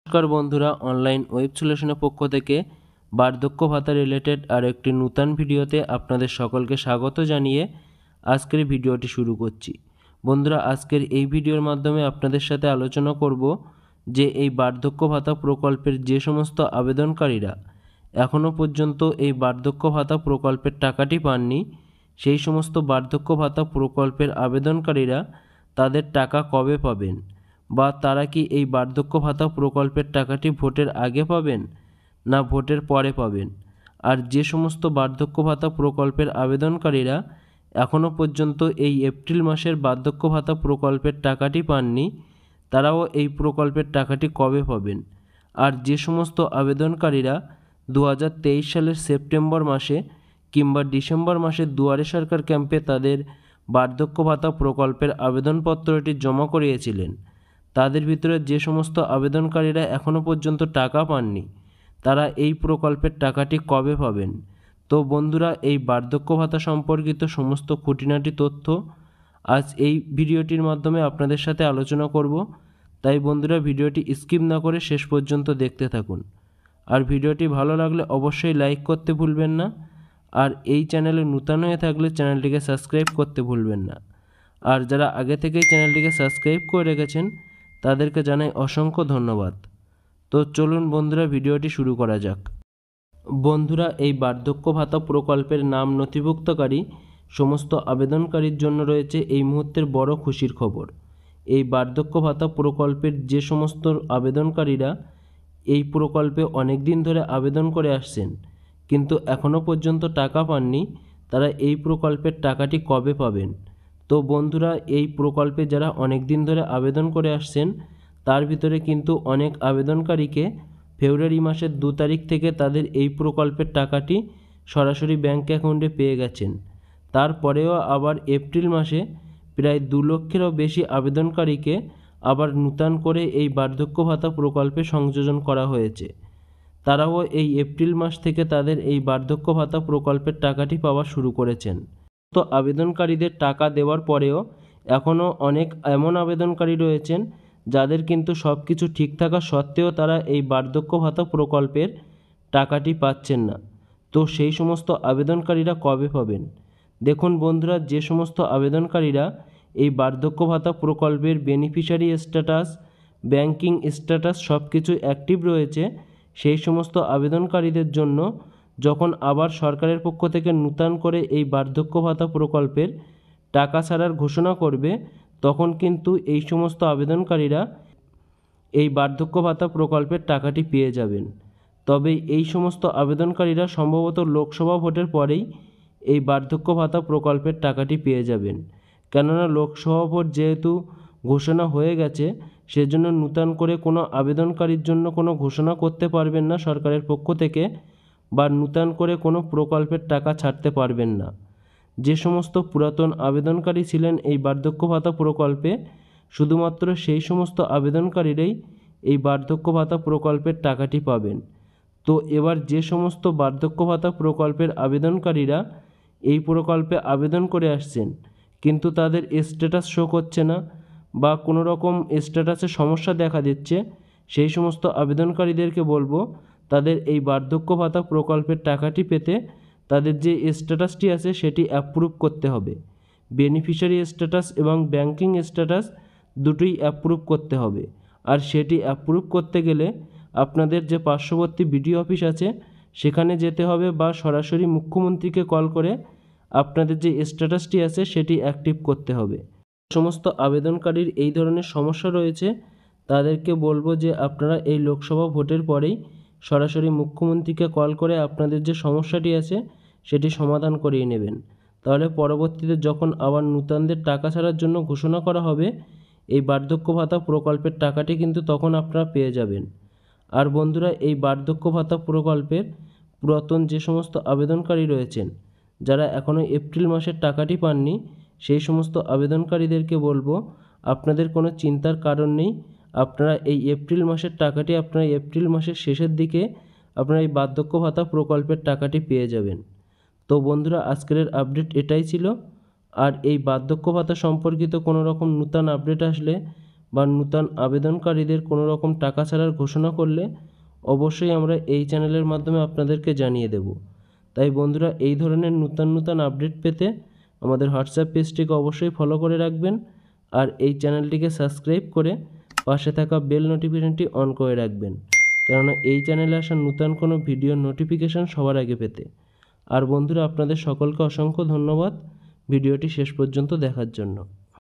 নমস্কার বন্ধুরা, online web সলিউশনের পক্ষ থেকে বার্ধক্য ভাতা রিলেটেড আর একটি নূতন ভিডিওতে আপনাদের সকলকে স্বাগত জানিয়ে আজকের ভিডিওটি শুরু করছি। বন্ধুরা, আজকের এই ভিডিওর মাধ্যমে আপনাদের সাথে আলোচনা করব যে এই বার্ধক্য ভাতা প্রকল্পের যে সমস্ত আবেদনকারীরা এখনও পর্যন্ত এই বার্ধক্য ভাতা প্রকল্পের টাকাটি পাননি, সেই সমস্ত বার্ধক্য ভাতা প্রকল্পের আবেদনকারীরা তাদের টাকা কবে পাবেন, বা তারা কি এই বার্ধক্য ভাতা প্রকল্পের টাকাটি ভোটের আগে পাবেন না ভোটের পরে পাবেন। আর যে সমস্ত বার্ধক্য ভাতা প্রকল্পের আবেদনকারীরা এখনও পর্যন্ত এই এপ্রিল মাসের বার্ধক্য ভাতা প্রকল্পের টাকাটি পাননি, তারাও এই প্রকল্পের টাকাটি কবে পাবেন। আর যে সমস্ত আবেদনকারীরা 2023 সালের সেপ্টেম্বর মাসে কিংবা ডিসেম্বর মাসে দুয়ারে সরকার ক্যাম্পে তাদের বার্ধক্য ভাতা প্রকল্পের আবেদনপত্রটি জমা করিয়েছিলেন, তাদের ভিতরে যে সমস্ত আবেদনকারীরা এখনও পর্যন্ত টাকা পাননি, তারা এই প্রকল্পের টাকাটি কবে পাবেন। তো বন্ধুরা, এই বার্ধক্য ভাতা সম্পর্কিত সমস্ত খুঁটিনাটি তথ্য আজ এই ভিডিওটির মাধ্যমে আপনাদের সাথে আলোচনা করব। তাই বন্ধুরা, ভিডিওটি স্কিপ না করে শেষ পর্যন্ত দেখতে থাকুন। আর ভিডিওটি ভালো লাগলে অবশ্যই লাইক করতে ভুলবেন না। আর এই চ্যানেলে নূতন হয়ে থাকলে চ্যানেলটিকে সাবস্ক্রাইব করতে ভুলবেন না। আর যারা আগে থেকেই চ্যানেলটিকে সাবস্ক্রাইব করে রেখেছেন তাদেরকে জানাই অসংখ্য ধন্যবাদ। তো চলুন বন্ধুরা, ভিডিওটি শুরু করা যাক। বন্ধুরা, এই বার্ধক্য ভাতা প্রকল্পের নাম নথিভুক্তকারী সমস্ত আবেদনকারীর জন্য রয়েছে এই মুহূর্তের বড় খুশির খবর। এই বার্ধক্য ভাতা প্রকল্পের যে সমস্ত আবেদনকারীরা এই প্রকল্পে অনেক দিন ধরে আবেদন করে আসছেন কিন্তু এখনও পর্যন্ত টাকা পাননি, তারা এই প্রকল্পের টাকাটি কবে পাবেন। তো বন্ধুরা, এই প্রকল্পে যারা অনেক দিন ধরে আবেদন করে আসছেন তার ভিতরে কিন্তু অনেক আবেদনকারীকে ফেব্রুয়ারি মাসের 2 তারিখ থেকে তাদের এই প্রকল্পের টাকাটি সরাসরি ব্যাঙ্ক অ্যাকাউন্টে পেয়ে গেছেন। তারপরেও আবার এপ্রিল মাসে প্রায় 2 লক্ষেরও বেশি আবেদনকারীকে আবার নূতন করে এই বার্ধক্য ভাতা প্রকল্পে সংযোজন করা হয়েছে। তারাও এই এপ্রিল মাস থেকে তাদের এই বার্ধক্য ভাতা প্রকল্পের টাকাটি পাওয়া শুরু করেছেন। তো আবেদনকারীদের টাকা দেওয়ার পরেও এখনও অনেক এমন আবেদনকারী রয়েছেন যাদের কিন্তু সব কিছু ঠিক থাকা সত্ত্বেও তারা এই বার্ধক্য ভাতা প্রকল্পের টাকাটি পাচ্ছেন না। তো সেই সমস্ত আবেদনকারীরা কবে পাবেন। দেখুন বন্ধুরা, যে সমস্ত আবেদনকারীরা এই বার্ধক্য ভাতা প্রকল্পের বেনিফিশিয়ারি স্ট্যাটাস, ব্যাংকিং স্ট্যাটাস সব কিছু অ্যাক্টিভ রয়েছে, সেই সমস্ত আবেদনকারীদের জন্য যখন আবার সরকারের পক্ষ থেকে নূতন করে এই বার্ধক্য ভাতা প্রকল্পের টাকা ছাড়ার ঘোষণা করবে, তখন কিন্তু এই সমস্ত আবেদনকারীরা এই বার্ধক্য ভাতা প্রকল্পের টাকাটি পেয়ে যাবেন। তবে এই সমস্ত আবেদনকারীরা সম্ভবত লোকসভা ভোটের পরেই এই বার্ধক্য ভাতা প্রকল্পের টাকাটি পেয়ে যাবেন। কেননা লোকসভা ভোট যেহেতু ঘোষণা হয়ে গেছে, সেজন্য নূতন করে কোনো আবেদনকারীর জন্য কোনো ঘোষণা করতে পারবেন না সরকারের পক্ষ থেকে, বা নূতন করে কোনো প্রকল্পের টাকা ছাড়তে পারবেন না। যে সমস্ত পুরাতন আবেদনকারী ছিলেন এই বার্ধক্য ভাতা প্রকল্পে, শুধুমাত্র সেই সমস্ত আবেদনকারীরাই এই বার্ধক্য ভাতা প্রকল্পের টাকাটি পাবেন। তো এবার যে সমস্ত বার্ধক্য ভাতা প্রকল্পের আবেদনকারীরা এই প্রকল্পে আবেদন করে আসছেন কিন্তু তাদের স্ট্যাটাস শো করছে না বা কোনো রকম স্ট্যাটাসে সমস্যা দেখা দিচ্ছে, সেই সমস্ত আবেদনকারীদেরকে বলবো তাদের এই বার্ধক্য ভাতা প্রকল্পের টাকাটি পেতে তাদের যে স্ট্যাটাসটি আছে সেটি অ্যাপ্রুভ করতে হবে। বেনিফিশিয়ারি স্ট্যাটাস এবং ব্যাংকিং স্ট্যাটাস দুটোই অ্যাপ্রুভ করতে হবে। আর সেটি অ্যাপ্রুভ করতে গেলে আপনাদের যে পার্শ্ববর্তী বিডিও অফিস আছে সেখানে যেতে হবে, বা সরাসরি মুখ্যমন্ত্রীকে কল করে আপনাদের যে স্ট্যাটাসটি আছে সেটি অ্যাক্টিভ করতে হবে। সমস্ত আবেদনকারীর এই ধরনের সমস্যা রয়েছে তাদেরকে বলবো যে আপনারা এই লোকসভা ভোটের পরেই সরাসরি মুখ্যমন্ত্রীকে কল করে আপনাদের যে সমস্যাটি আছে সেটি সমাধান করিয়ে নেবেন। তাহলে পরবর্তীতে যখন আবার নূতনদের টাকা ছাড়ার জন্য ঘোষণা করা হবে, এই বার্ধক্য ভাতা প্রকল্পের টাকাটি কিন্তু তখন আপনারা পেয়ে যাবেন। আর বন্ধুরা, এই বার্ধক্য ভাতা প্রকল্পের পুরাতন যে সমস্ত আবেদনকারী রয়েছেন যারা এখনও এপ্রিল মাসের টাকাটি পাননি, সেই সমস্ত আবেদনকারীদেরকে বলবো আপনাদের কোনো চিন্তার কারণ নেই। আপনারা এই এপ্রিল মাসের টাকাটি আপনারা এপ্রিল মাসের শেষের দিকে আপনারা এই বার্ধক্য ভাতা প্রকল্পের টাকাটি পেয়ে যাবেন। তো বন্ধুরা, আজকের আপডেট এটাই ছিল। আর এই বার্ধক্য ভাতা সম্পর্কিত কোনো রকম নূতন আপডেট আসলে বা নূতন আবেদনকারীদের কোনো রকম টাকা ছাড়ার ঘোষণা করলে অবশ্যই আমরা এই চ্যানেলের মাধ্যমে আপনাদেরকে জানিয়ে দেব। তাই বন্ধুরা, এই ধরনের নূতন আপডেট পেতে আমাদের হোয়াটসঅ্যাপ পেজটিকে অবশ্যই ফলো করে রাখবেন আর এই চ্যানেলটিকে সাবস্ক্রাইব করে পাশে থাকা বেল নোটিফিকেশনটি অন করে রাখবেন, কেননা এই চ্যানেলে আসা নূতন কোনো ভিডিওর নোটিফিকেশান সবার আগে পেতে। আর বন্ধুরা, আপনাদের সকলকে অসংখ্য ধন্যবাদ ভিডিওটি শেষ পর্যন্ত দেখার জন্য।